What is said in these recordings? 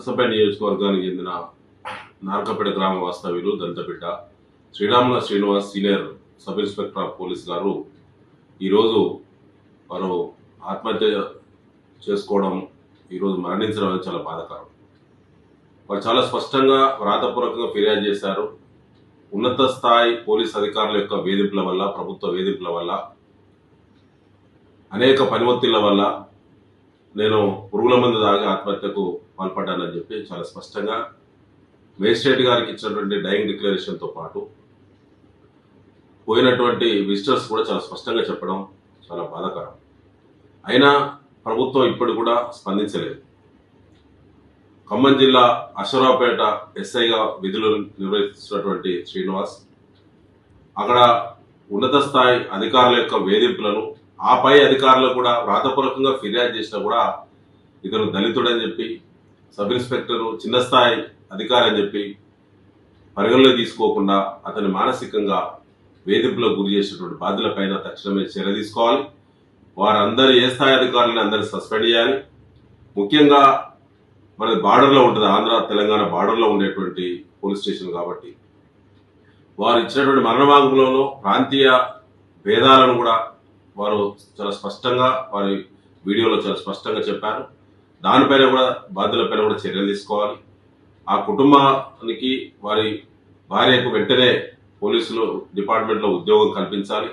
నర్సంపేట నియోజకవర్గానికి చెందిన నార్కపేట గ్రామ వాస్తవ్యులు దళితబిడ్డ శ్రీరాముల Srinivas senior sub inspector of police గారు ఈరోజు వారు ఆత్మహత్య చేసుకోవడం, ఈరోజు మరణించడం అనేది చాలా బాధాకరం. వారు చాలా స్పష్టంగా వ్రాతపూర్వకంగా ఫిర్యాదు చేశారు. ఉన్నత స్థాయి పోలీస్ అధికారుల యొక్క వేధింపుల వల్ల, ప్రభుత్వ వేధింపుల వల్ల, అనేక పనివత్తిళ్ల వల్ల నేను పురుగుల మందు తాగి ఆత్మహత్యకు పాల్పడ్డానని చెప్పి చాలా స్పష్టంగా మేజిస్ట్రేట్ గారికి ఇచ్చినటువంటి డైయింగ్ డిక్లరేషన్తో పాటు పోయినటువంటి విజిటర్స్ కూడా చాలా స్పష్టంగా చెప్పడం చాలా బాధాకరం. అయినా ప్రభుత్వం ఇప్పుడు కూడా స్పందించలేదు. ఖమ్మం జిల్లా అశ్వరావుపేట ఎస్ఐగా విధులు నిర్వహిస్తున్నటువంటి శ్రీనివాస్ అక్కడ ఉన్నత స్థాయి అధికారుల యొక్క వేధింపులను, ఆ పై అధికారులు కూడా వ్రాతపూర్వకంగా ఫిర్యాదు చేసినా కూడా ఇతను దళితుడని చెప్పి, సబ్ ఇన్స్పెక్టరు చిన్న స్థాయి అధికారి అని చెప్పి పరిగణలో తీసుకోకుండా అతని మానసికంగా వేధింపులకు గురి చేసినటువంటి బాధ్యులపైన తక్షణమే చర్య తీసుకోవాలి. వారందరూ ఏ స్థాయి అధికారులను అందరినీ సస్పెండ్ చేయాలి. ముఖ్యంగా మనది బార్డర్లో ఉంటుంది, ఆంధ్ర తెలంగాణ బార్డర్లో ఉండేటువంటి పోలీస్ స్టేషన్ కాబట్టి వారు ఇచ్చినటువంటి మరణ వాంగ్మూలంలో ప్రాంతీయ భేదాలను కూడా వారు చాలా స్పష్టంగా వారి వీడియోలో చాలా స్పష్టంగా చెప్పారు. దానిపైన కూడా బాధ్యులపైన కూడా చర్యలు తీసుకోవాలి. ఆ కుటుంబానికి వారి భార్యకు వెంటనే పోలీసులు డిపార్ట్మెంట్లో ఉద్యోగం కల్పించాలి.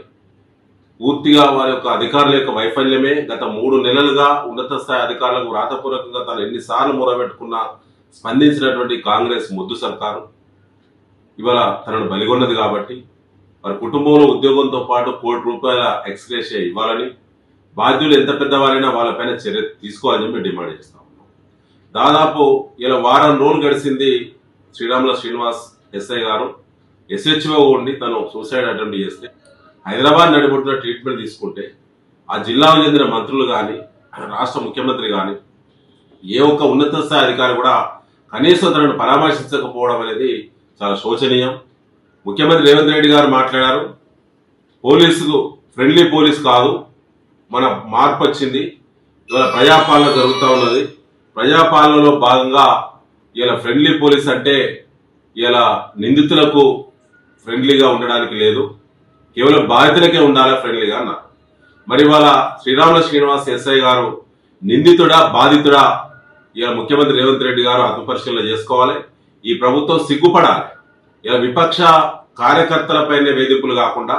పూర్తిగా వారి యొక్క అధికారుల యొక్క వైఫల్యమే గత 3 నెలలుగా ఉన్నత స్థాయి అధికారులకు వ్రాతపూర్వకంగా తాను ఎన్నిసార్లు మొరబెట్టుకున్నా స్పందించినటువంటి కాంగ్రెస్ ముద్దు సర్కారు ఇవాళ తనను బలిగొన్నది. కాబట్టి వారి కుటుంబంలో ఉద్యోగంతో పాటు ₹1,00,00,000 ఎక్స్గ్రేషియా ఇవ్వాలని, బాధ్యులు ఎంత పెద్దవారైనా వాళ్ళపైన చర్య తీసుకోవాలని చెప్పి డిమాండ్ చేస్తా ఉన్నాం. దాదాపు ఇలా వారం రోజులు గడిచింది. శ్రీరాముల శ్రీనివాస్ ఎస్ఐ గారు SHO ఉండి తను సూసైడ్ అటెంప్ట్ చేస్తే హైదరాబాద్ నడిబొట్టున ట్రీట్మెంట్ తీసుకుంటే ఆ జిల్లాకు చెందిన మంత్రులు కానీ, రాష్ట్ర ముఖ్యమంత్రి కానీ, ఏ ఒక్క ఉన్నత స్థాయి అధికారి కూడా కనీసం తనను పరామర్శించకపోవడం అనేది చాలా శోచనీయం. ముఖ్యమంత్రి రేవంత్ రెడ్డి గారు మాట్లాడారు, పోలీసుకు ఫ్రెండ్లీ పోలీస్ కాదు, మన మార్పు వచ్చింది, ఇవాళ ప్రజాపాలన జరుగుతూ ఉన్నది. ప్రజాపాలనలో భాగంగా ఇలా ఫ్రెండ్లీ పోలీస్ అంటే ఇలా నిందితులకు ఫ్రెండ్లీగా ఉండడానికి లేదు, కేవలం బాధితులకే ఉండాలా ఫ్రెండ్లీగా అన్నారు. మరి ఇవాళ శ్రీరాముల శ్రీనివాస్ ఎస్ఐ గారు నిందితుడా బాధితుడా ఇలా ముఖ్యమంత్రి రేవంత్ రెడ్డి గారు ఆత్మపరిశీలన చేసుకోవాలి. ఈ ప్రభుత్వం సిగ్గుపడాలి. ఇలా విపక్ష కార్యకర్తలపైనే వేధింపులు కాకుండా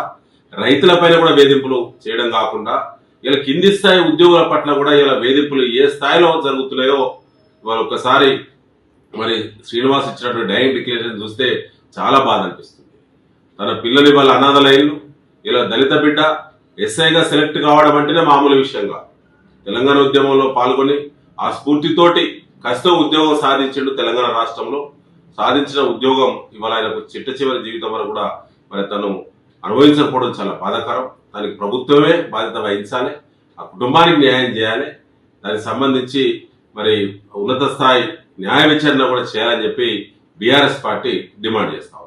రైతులపైన కూడా వేధింపులు చేయడం కాకుండా ఇలా కింది స్థాయి ఉద్యోగుల పట్ల కూడా ఇలా వేధింపులు ఏ స్థాయిలో జరుగుతున్నాయో వాళ్ళు ఒక్కసారి మరి శ్రీనివాస్ ఇచ్చినటువంటి డైయింగ్ డిక్లరేషన్ చూస్తే చాలా బాధ అనిపిస్తుంది. తన పిల్లలు ఇవాళ అనాథలైన్లు, ఇలా దళిత బిడ్డ ఎస్ఐగా సెలెక్ట్ కావడం అంటేనే మామూలు విషయంగా తెలంగాణ ఉద్యమంలో పాల్గొని ఆ స్ఫూర్తితోటి కష్టం ఉద్యోగం సాధించిండు. తెలంగాణ రాష్ట్రంలో సాధించిన ఉద్యోగం ఇవాళ ఆయనకు చిట్ట చివరి జీవితం వరకు కూడా మరి తను అనుభవించకపోవడం చాలా బాధాకరం. దానికి ప్రభుత్వమే బాధ్యత వహించాలి, ఆ కుటుంబానికి న్యాయం చేయాలి. దానికి సంబంధించి మరి ఉన్నత స్థాయి న్యాయ విచారణ కూడా చేయాలని చెప్పి బీఆర్ఎస్ పార్టీ డిమాండ్ చేస్తాం.